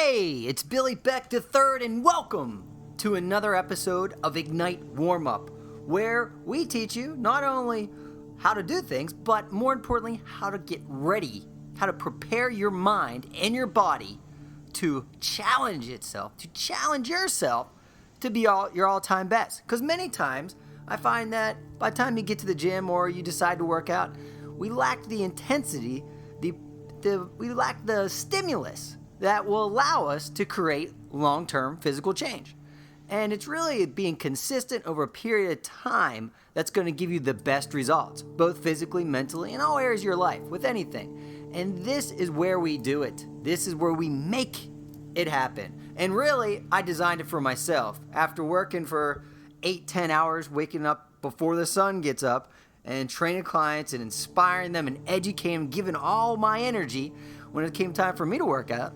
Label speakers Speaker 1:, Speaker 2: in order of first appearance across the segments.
Speaker 1: Hey, it's Billy Beck III, and welcome to another episode of Ignite Warm-Up, where we teach you not only how to do things, but more importantly, how to get ready, how to prepare your mind and your body to challenge itself, to challenge yourself to be your all-time best. Because many times, I find that by the time you get to the gym or you decide to work out, we lack the intensity, we lack the stimulus that will allow us to create long-term physical change. And it's really being consistent over a period of time that's going to give you the best results, both physically, mentally, in all areas of your life, with anything. And this is where we do it. This is where we make it happen. And really, I designed it for myself. After working for 8-10 hours, waking up before the sun gets up, and training clients and inspiring them and educating them, giving all my energy, when it came time for me to work out,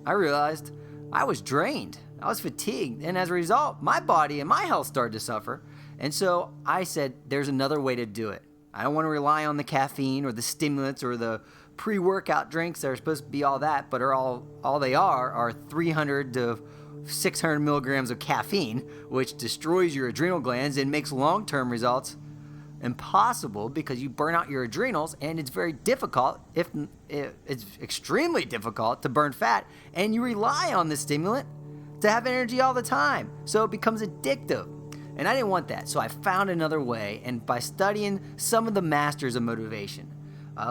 Speaker 1: I realized I was drained. I was fatigued. And as a result, my body and my health started to suffer. And so I said, there's another way to do it. I don't want to rely on the caffeine or the stimulants or the pre-workout drinks that are supposed to be all that, but all they are 300 to 600 milligrams of caffeine, which destroys your adrenal glands and makes long-term results impossible because you burn out your adrenals, and it's very difficult, it's extremely difficult to burn fat, and you rely on the stimulant to have energy all the time, so it becomes addictive. And I didn't want that, so I found another way, and by studying some of the masters of motivation,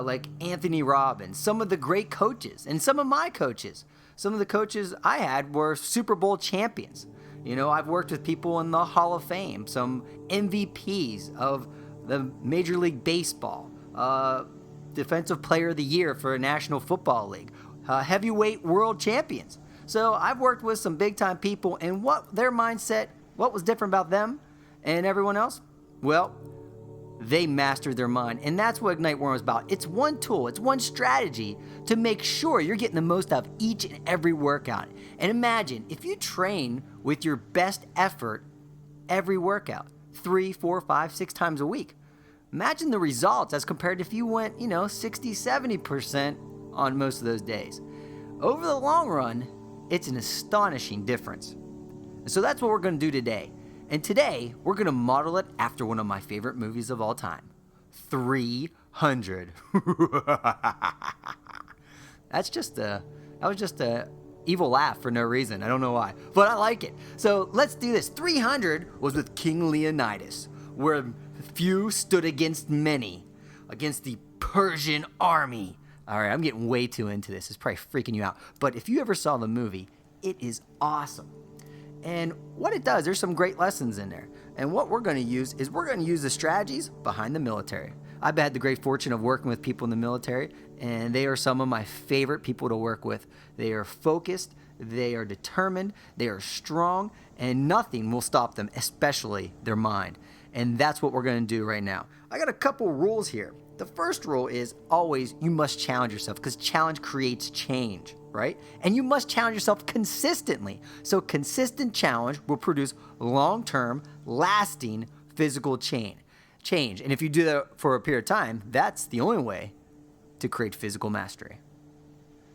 Speaker 1: like Anthony Robbins, some of the great coaches, and some of my coaches, some of the coaches I had were Super Bowl champions. You know, I've worked with people in the Hall of Fame, some MVPs of the Major League Baseball, Defensive Player of the Year for a National Football League, heavyweight world champions. So I've worked with some big-time people, and what their mindset, what was different about them and everyone else? Well, they mastered their mind, and that's what Ignite Warm is about. It's one tool, it's one strategy to make sure you're getting the most out of each and every workout. And imagine, if you train with your best effort every workout, 3, 4, 5, 6 times a week. Imagine the results as compared to if you went, 60, 70% on most of those days. Over the long run, it's an astonishing difference. And so that's what we're going to do today. And today, we're going to model it after one of my favorite movies of all time, 300. That was just a evil laugh for no reason. I don't know why, but I like it. So let's do this. 300 was with King Leonidas, where few stood against many, against the Persian army. All right, I'm getting way too into this. It's probably freaking you out. But if you ever saw the movie, it is awesome. And what it does, there's some great lessons in there. And what we're going to use is the strategies behind the military. I've had the great fortune of working with people in the military, and they are some of my favorite people to work with. They are focused, they are determined, they are strong, and nothing will stop them, especially their mind. And that's what we're going to do right now. I got a couple rules here. The first rule is always you must challenge yourself, because challenge creates change, right? And you must challenge yourself consistently. So consistent challenge will produce long-term, lasting physical change. And if you do that for a period of time, that's the only way to create physical mastery.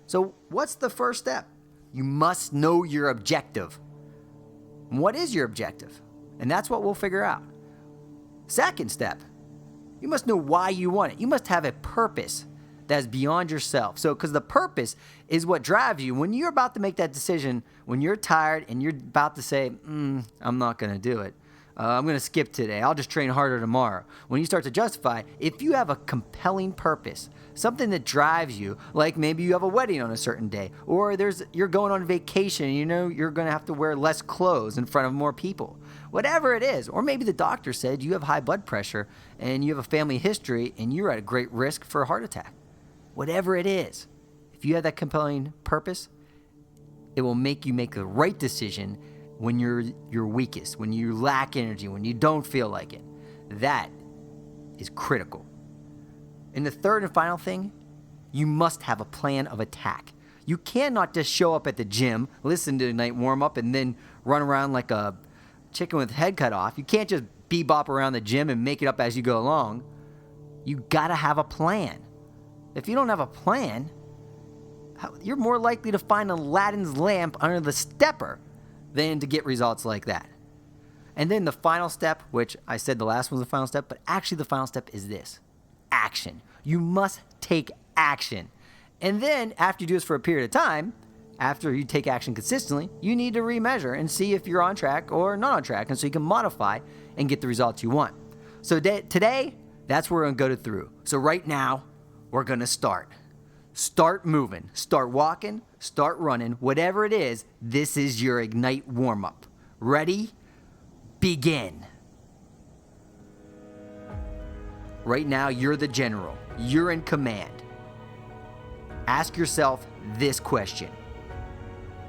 Speaker 1: So what's the first step? You must know your objective. What is your objective? And that's what we'll figure out. Second step, you must know why you want it. You must have a purpose that is beyond yourself. So, because the purpose is what drives you. When you're about to make that decision, when you're tired and you're about to say, I'm not going to do it. I'm going to skip today. I'll just train harder tomorrow. When you start to justify, if you have a compelling purpose, something that drives you, like maybe you have a wedding on a certain day, or you're going on vacation and you're going to have to wear less clothes in front of more people. Whatever it is, or maybe the doctor said you have high blood pressure and you have a family history and you're at a great risk for a heart attack. Whatever it is, if you have that compelling purpose, it will make you make the right decision when you're weakest, when you lack energy, when you don't feel like it. That is critical. And the third and final thing, you must have a plan of attack. You cannot just show up at the gym, listen to the night warm-up, and then run around like a chicken with head cut off. You can't just bebop around the gym and make it up as you go along. You gotta have a plan. If you don't have a plan, you're more likely to find Aladdin's lamp under the stepper than to get results like that. And then the final step, which I said the last one's the final step, but actually the final step is this: action. You must take action. And then after you do this for a period of time, after you take action consistently, you need to remeasure and see if you're on track or not on track, and so you can modify and get the results you want. So today, that's where we're going to go through. So right now, we're going to start. Start moving, start walking, start running, whatever it is, this is your Ignite warm-up. Ready? Begin. Right now, you're the general. You're in command. Ask yourself this question: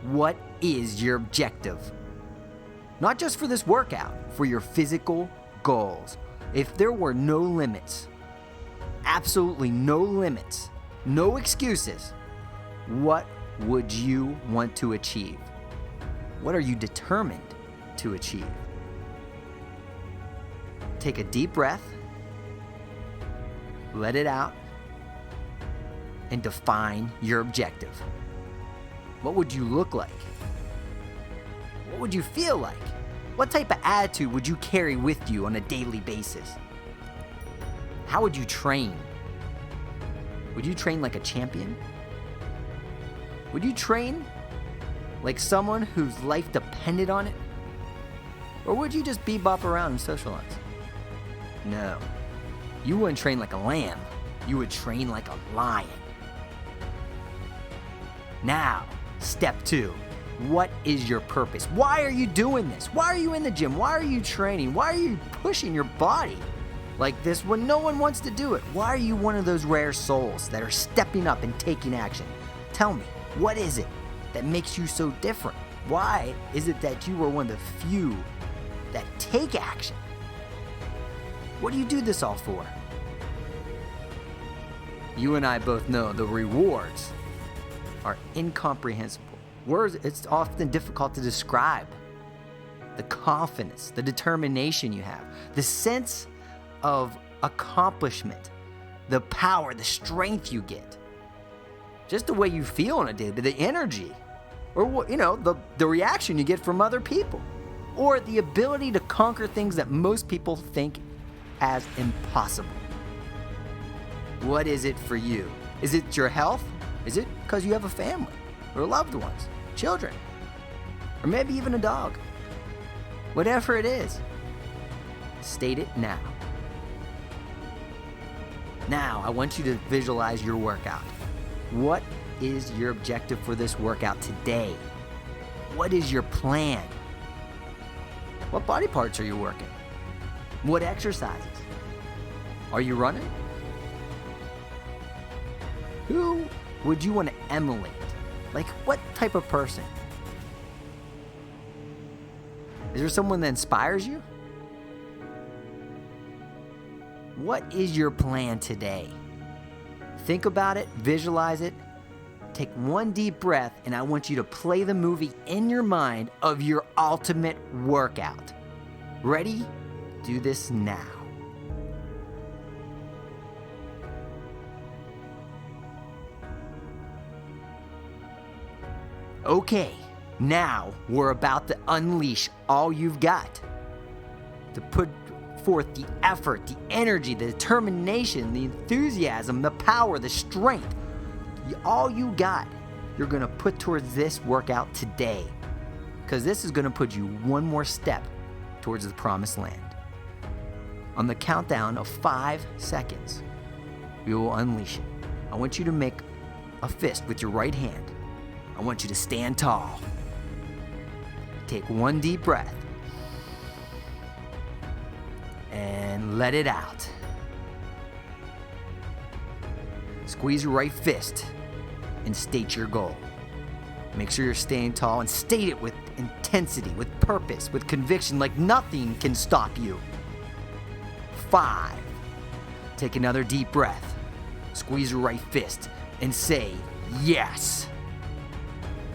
Speaker 1: what is your objective? Not just for this workout, for your physical goals. If there were no limits, absolutely no limits, no excuses, what would you want to achieve? What are you determined to achieve? Take a deep breath, let it out, and define your objective. What would you look like? What would you feel like? What type of attitude would you carry with you on a daily basis? How would you train? Would you train like a champion? Would you train like someone whose life depended on it? Or would you just bebop around and socialize? No. You wouldn't train like a lamb. You would train like a lion. Now, step 2. What is your purpose? Why are you doing this? Why are you in the gym? Why are you training? Why are you pushing your body like this when no one wants to do it? Why are you one of those rare souls that are stepping up and taking action? Tell me, what is it that makes you so different? Why is it that you are one of the few that take action? What do you do this all for? You and I both know the rewards are incomprehensible. Words, it's often difficult to describe. The confidence, the determination you have, the sense of accomplishment, the power, the strength you get, just the way you feel on a day, the energy, or the reaction you get from other people, or the ability to conquer things that most people think as impossible. What is it for you? Is it your health? Is it because you have a family or loved ones, children, or maybe even a dog? Whatever it is, state it now. Now, I want you to visualize your workout. What is your objective for this workout today? What is your plan? What body parts are you working? What exercises? Are you running? Who would you want to emulate? Like, what type of person? Is there someone that inspires you? What is your plan today? Think about it, visualize it, take one deep breath, and I want you to play the movie in your mind of your ultimate workout. Ready? Do this now. Okay, now we're about to unleash all you've got. To put forth the effort, the energy, the determination, the enthusiasm, the power, the strength. All you got, you're going to put towards this workout today. Because this is going to put you one more step towards the promised land. On the countdown of 5 seconds, we will unleash it. I want you to make a fist with your right hand. I want you to stand tall. Take one deep breath. And let it out. Squeeze your right fist and state your goal. Make sure you're staying tall and state it with intensity, with purpose, with conviction, like nothing can stop you. 5. Take another deep breath. Squeeze your right fist and say yes.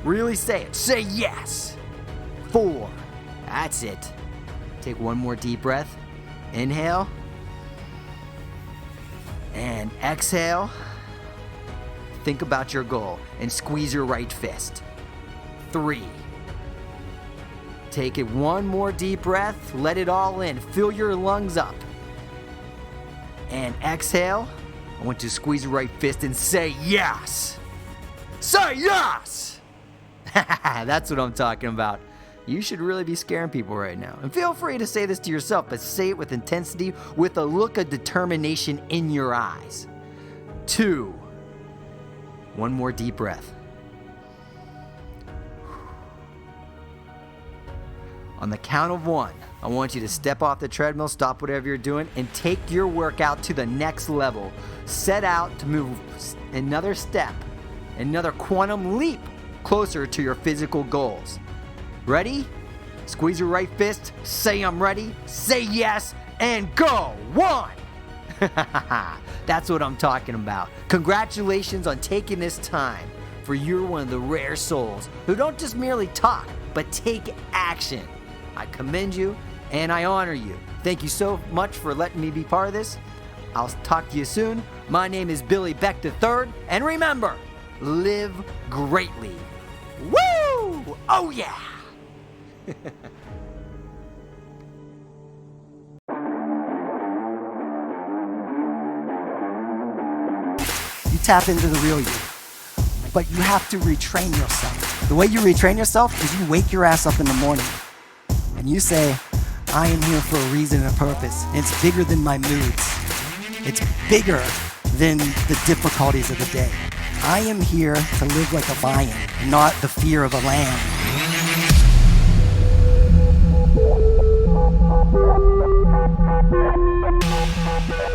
Speaker 1: Really say it. Say yes. 4. That's it. Take one more deep breath. Inhale. And exhale. think about your goal and squeeze your right fist. 3. Take it one more deep breath, let it all in, fill your lungs up. And exhale. I want you to squeeze your right fist and say yes. Say yes! That's what I'm talking about. You should really be scaring people right now. And feel free to say this to yourself, but say it with intensity, with a look of determination in your eyes. 2. One more deep breath. On the count of 1, I want you to step off the treadmill, stop whatever you're doing, and take your workout to the next level. Set out to move another step, another quantum leap closer to your physical goals. Ready? Squeeze your right fist, say I'm ready, say yes, and go! 1! That's what I'm talking about. Congratulations on taking this time, for you're one of the rare souls who don't just merely talk, but take action. I commend you and I honor you. Thank you so much for letting me be part of this. I'll talk to you soon. My name is Billy Beck III, and remember, live greatly. Woo! Oh yeah!
Speaker 2: You tap into the real you, but you have to retrain yourself. The way you retrain yourself is you wake your ass up in the morning and you say, I am here for a reason and a purpose. And it's bigger than my moods. It's bigger than the difficulties of the day. I am here to live like a lion, not the fear of a lamb.